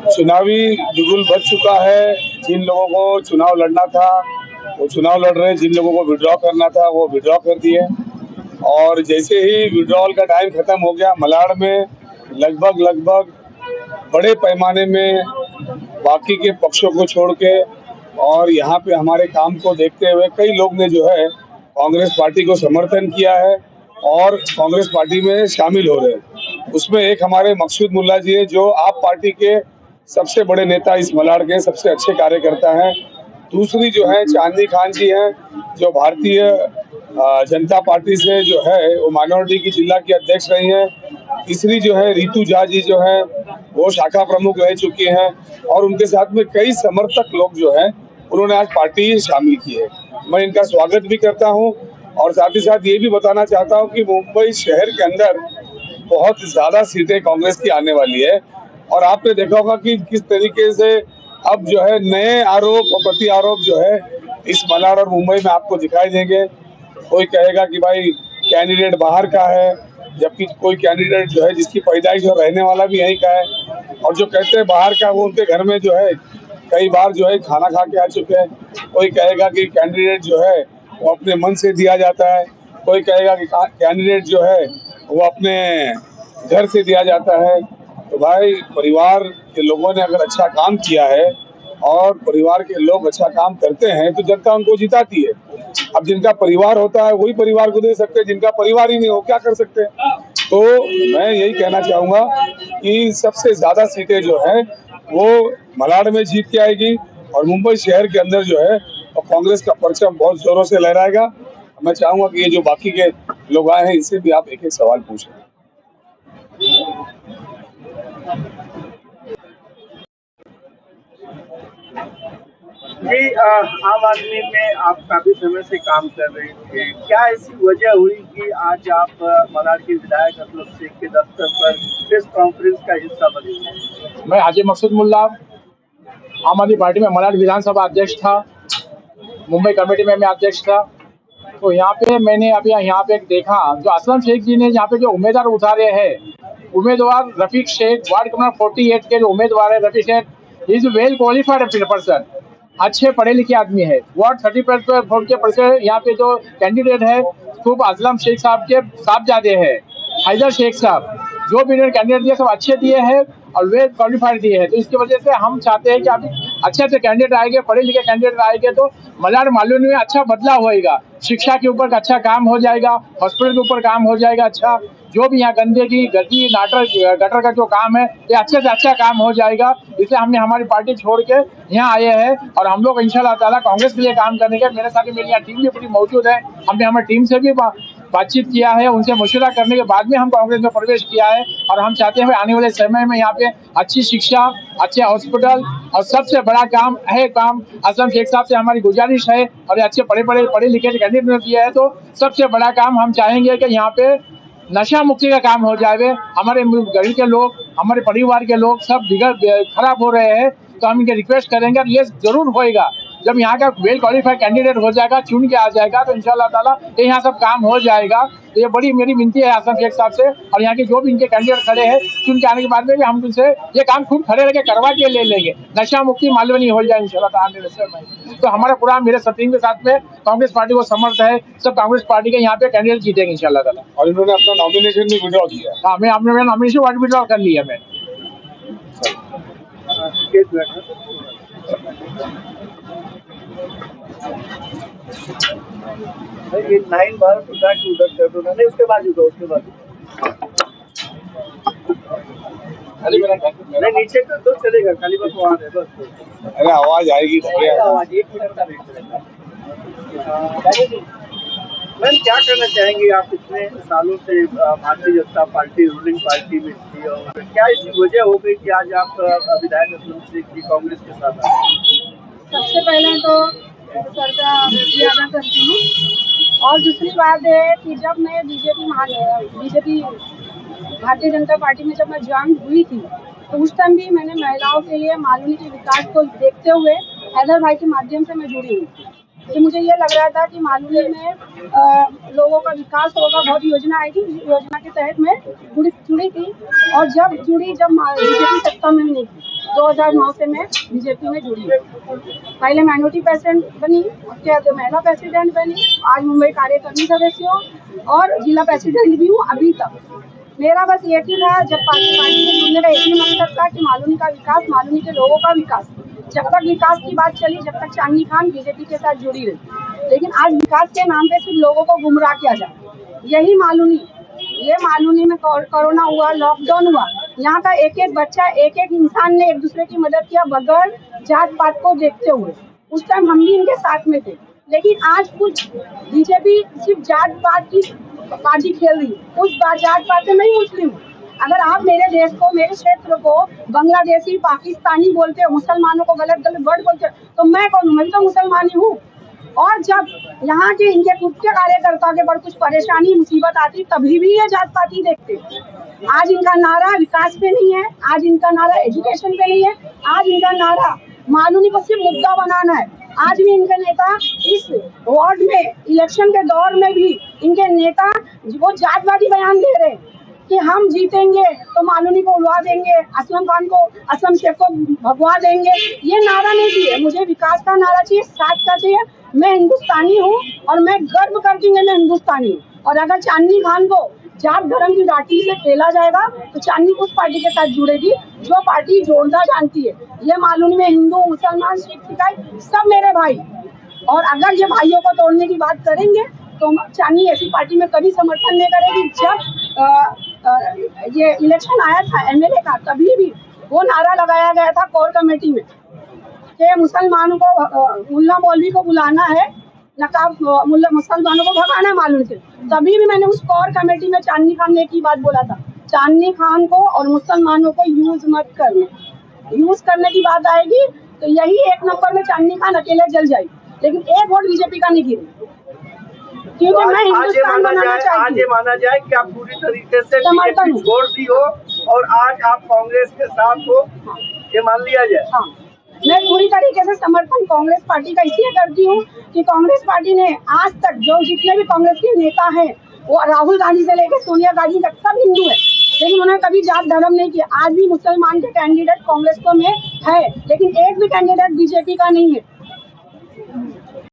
चुनावी बिगुल बज चुका है। जिन लोगों को चुनाव लड़ना था वो चुनाव लड़ रहे हैं, जिन लोगों को विड्रॉ करना था वो विड्रॉ कर दिए। और जैसे ही विड्रॉल का टाइम खत्म हो गया, मलाड में लगभग बड़े पैमाने में बाकी के पक्षों को छोड़ के और यहाँ पे हमारे काम को देखते हुए कई लोग ने जो है कांग्रेस पार्टी को समर्थन किया है और कांग्रेस पार्टी में शामिल हो रहे हैं। उसमें एक हमारे मकसूद मुल्ला जी है, जो आप पार्टी के सबसे बड़े नेता, इस मलाड के सबसे अच्छे कार्यकर्ता हैं। दूसरी जो है चांदनी खान जी हैं, जो भारतीय जनता पार्टी से जो है वो माइनॉरिटी की जिला की अध्यक्ष रही हैं। तीसरी जो है रितु झा जी जो है वो शाखा प्रमुख रह चुकी हैं और उनके साथ में कई समर्थक लोग जो हैं उन्होंने आज पार्टी शामिल की है। मैं इनका स्वागत भी करता हूं और साथ ही साथ ये भी बताना चाहता हूं कि मुंबई शहर के अंदर बहुत ज्यादा सीटें कांग्रेस की आने वाली है और आपने देखा होगा कि किस तरीके से अब जो है नए आरोप और प्रति आरोप जो है इस मलाड और मुंबई में आपको दिखाई देंगे। कोई कहेगा कि भाई कैंडिडेट बाहर का है, जबकि कोई कैंडिडेट जो है जिसकी पैदाइश और रहने वाला भी यहीं का है, और जो कहते हैं बाहर का वो उनके घर में जो है कई बार जो है खाना खा के आ चुके हैं। कोई कहेगा कि कैंडिडेट जो है वो अपने मन से दिया जाता है, कोई कहेगा कि कैंडिडेट जो है वो अपने घर से दिया जाता है। तो भाई परिवार के लोगों ने अगर अच्छा काम किया है और परिवार के लोग अच्छा काम करते हैं तो जनता उनको जिताती है। अब जिनका परिवार होता है वही परिवार को दे सकते हैं, जिनका परिवार ही नहीं हो क्या कर सकते हैं। तो मैं यही कहना चाहूंगा कि सबसे ज्यादा सीटें जो है वो मलाड में जीत के आएगी और मुंबई शहर के अंदर जो है और कांग्रेस का परचम बहुत जोरों से लहराएगा। मैं चाहूंगा कि ये जो बाकी के लोग आए हैं इनसे भी आप एक एक सवाल पूछें। जी, आम आदमी में आप काफी समय से काम कर रहे थे, क्या ऐसी वजह हुई कि आज आप मलाड के विधायक असलम शेख के दफ्तर पर प्रेस कॉन्फ्रेंस का हिस्सा बने? मैं हाजी मकसूद मुल्ला आम आदमी पार्टी में मलाड विधानसभा अध्यक्ष था, मुंबई कमेटी में मैं अध्यक्ष था। तो यहाँ पे मैंने अभी यहाँ पे देखा जो असलम शेख जी ने यहाँ पे जो उम्मीदवार उतारे हैं, उम्मीदवार रफीक शेख, वार्ड नंबर 48 के जो उम्मीदवार है Rafiq Shaikh, is well qualified person, अच्छे पढ़े लिखे आदमी है। वार्ड 30% यहाँ पे जो कैंडिडेट है खूब असलम शेख साहब के साहबजादे है, हैदर शेख साहब, जो भी इन्होंने कैंडिडेट दिए सब अच्छे दिए हैं और वेल क्वालिफाइड दिए हैं। तो इसकी वजह से हम चाहते हैं कि अभी अच्छे अच्छे कैंडिडेट आएंगे, पढ़े लिखे कैंडिडेट आएंगे तो मलाड मालूम में अच्छा बदलाव होएगा। शिक्षा के ऊपर अच्छा काम हो जाएगा, हॉस्पिटल के ऊपर काम हो जाएगा, अच्छा जो भी यहाँ गंदगी गंदी गटर का जो काम है ये अच्छे से अच्छा काम हो जाएगा। इसलिए हमने हमारी पार्टी छोड़ के यहाँ आए हैं और हम लोग इंशाल्लाह ताला कांग्रेस के लिए काम करेंगे। मेरे साथ मेरी यहाँ टीम भी पूरी मौजूद है, हमने हमारी टीम से भी बातचीत किया है, उनसे मशवरा करने के बाद में हम कांग्रेस में प्रवेश किया है और हम चाहते हैं आने वाले समय में यहाँ पे अच्छी शिक्षा, अच्छे हॉस्पिटल और सबसे बड़ा काम असलम शेख साहब से हमारी गुजारिश है और अच्छे पढ़े लिखे कैंडिडेट दिया है तो सबसे बड़ा काम हम चाहेंगे कि यहाँ पे नशा मुक्ति का काम हो जाए। हमारे गरीब के लोग, हमारे परिवार के लोग सब खराब हो रहे हैं, तो हम इनके रिक्वेस्ट करेंगे और ये जरूर होएगा जब यहाँ का वेल क्वालिफाइड कैंडिडेट हो जाएगा, चुन के आ जाएगा तो इंशाल्लाह ताला ये यहाँ सब काम हो जाएगा। तो ये बड़ी मेरी विनती है असलम शेख साहब से और यहाँ के जो भी इनके कैंडिडेट खड़े हैं चुन के आने के बाद में भी हम उनसे ये काम खूब खड़े रह के करवा के ले लेंगे, नशा मुक्ति मालवनी हो जाए इंशाल्लाह ताला। तो हमारा पूरा मेरे टीम के साथ में कांग्रेस पार्टी को समर्थ है, सब कांग्रेस पार्टी के यहाँ पे कैंडिडेट जीतेंगे इंशाल्लाह ताला। और इन्होंने अपना नॉमिनेशन भी विड्रॉ किया। हाँ, मैं अपने नॉमिनेशन विड्रॉ कर लिया मैं। ये 9 बार उधर कर दो, नहीं उसके बाद नहीं नीचे तो चलेगा, खाली बस वहाँ है बस। अरे आवाज आएगी आवाज 1 मिनट का वेट करेगा। मैम क्या करना चाहेंगे आप? इतने सालों से Bharatiya Janata party ruling party में थी और क्या इसकी वजह हो गई कि आज आप विधायक असलम शेख जी कांग्रेस के साथ आए? सबसे पहले तो सर का अदा करती हूँ और दूसरी बात है कि जब मैं बीजेपी भारतीय जनता पार्टी में जब मैं ज्वाइन हुई थी तो उस टाइम भी मैंने महिलाओं के लिए मालूनी के विकास को देखते हुए हैदर भाई के माध्यम से मैं जुड़ी हुई। तो मुझे ये लग रहा था कि मालूनी में लोगों का विकास होगा, बहुत योजना आएगी, योजना के तहत मैं जुड़ी थी और जब बीजेपी सत्ता में नहीं थी 2009 से मैं बीजेपी में जुड़ी हूँ। पहले माइनॉरिटी प्रेसिडेंट बनी, उसके बाद मेला प्रेसिडेंट बनी, आज मुंबई कार्यकारिणी सदस्य हूँ और जिला प्रेसिडेंट भी हूँ अभी तक। मेरा बस एक ही था, जब पार्टी में जुड़ने का एक ही मकसद था कि मालूनी का विकास, मालूनी के लोगों का विकास। जब तक विकास की बात चली, जब तक चांदनी खान बीजेपी के साथ जुड़ी रही, लेकिन आज विकास के नाम पे सिर्फ लोगों को गुमराह किया जाए। यही मालूनी, ये मालूनी में कोरोना हुआ, लॉकडाउन हुआ, यहाँ का एक एक बच्चा, एक एक इंसान ने एक दूसरे की मदद किया बगैर जात पात को देखते हुए। उस टाइम हम भी इनके साथ में थे, लेकिन आज कुछ बीजेपी सिर्फ जात पात की बाजी खेल रही है। उस जात पात से नहीं मुस्लिम। अगर आप मेरे देश को, मेरे क्षेत्र को बांग्लादेशी, पाकिस्तानी बोलते हो, मुसलमानों को गलत गलत वर्ड बोलते हो, तो मैं कौन हूँ? मैं तो मुसलमानी हूँ। और जब यहाँ के इनके खुद के कार्यकर्ता के पर कुछ परेशानी मुसीबत आती, तभी भी ये जात पाती देखते। आज इनका नारा विकास पे नहीं है, आज इनका नारा एजुकेशन पे नहीं है, आज इनका नारा मालूनी को सिर्फ मुद्दा बनाना है। आज भी इनके नेता इस वार्ड में इलेक्शन के दौर में भी इनके नेता वो जातवादी बयान दे रहे हैं कि हम जीतेंगे तो मालूनी को उड़वा देंगे, असलम खान को, असलम शेख को भगवा देंगे। ये नारा नहीं चाहिए मुझे, विकास का नारा चाहिए, साथ का चाहिए। मैं हिंदुस्तानी हूँ और मैं गर्व करती हूँ मैं हिंदुस्तानी हूँ। और अगर चांदनी खान को जात धर्म की लाठी से खेला जाएगा तो चांदनी उस पार्टी के साथ जुड़ेगी जो पार्टी जोड़ना जानती है। ये मालूनी में हिंदू, मुसलमान, सिख, ईसाई सब मेरे भाई। और अगर ये भाइयों को तोड़ने की बात करेंगे तो चांदनी ऐसी पार्टी में कभी समर्थन नहीं करेगी। जब ये इलेक्शन आया था एमएलए का, तभी भी वो नारा लगाया गया था कोर कमेटी में कि मुसलमानों को, मुल्ला मौलवी को बुलाना है, नकाब मुल्ला मुसलमानों को भगाना है मालूम से। तभी भी मैंने उस कोर कमेटी में चांदनी खान ने एक ही बात बोला था, चांदनी खान को और मुसलमानों को यूज मत करना। यूज करने की बात आएगी तो यही एक नंबर में चांदनी खान अकेले जल जाएगी, लेकिन एक वोट बीजेपी का नहीं गिरेगा, क्योंकि मैं हिंदुस्तान बनाना चाहती हूँ। आज ये माना जाए कि आप पूरी तरीके से बीजेपी छोड़ दी हो और आज आप कांग्रेस के साथ हो, ये मान लिया जाए? हाँ, मैं पूरी तरीके से समर्थन कांग्रेस पार्टी का इसलिए करती हूँ कि कांग्रेस पार्टी ने आज तक जो जितने भी कांग्रेस के नेता हैं, वो राहुल गांधी से लेकर सोनिया गांधी तक सब हिंदू है, लेकिन उन्होंने कभी जात धर्म नहीं किया। आज भी मुसलमान के कैंडिडेट कांग्रेस को में है, लेकिन एक भी कैंडिडेट बीजेपी का नहीं है।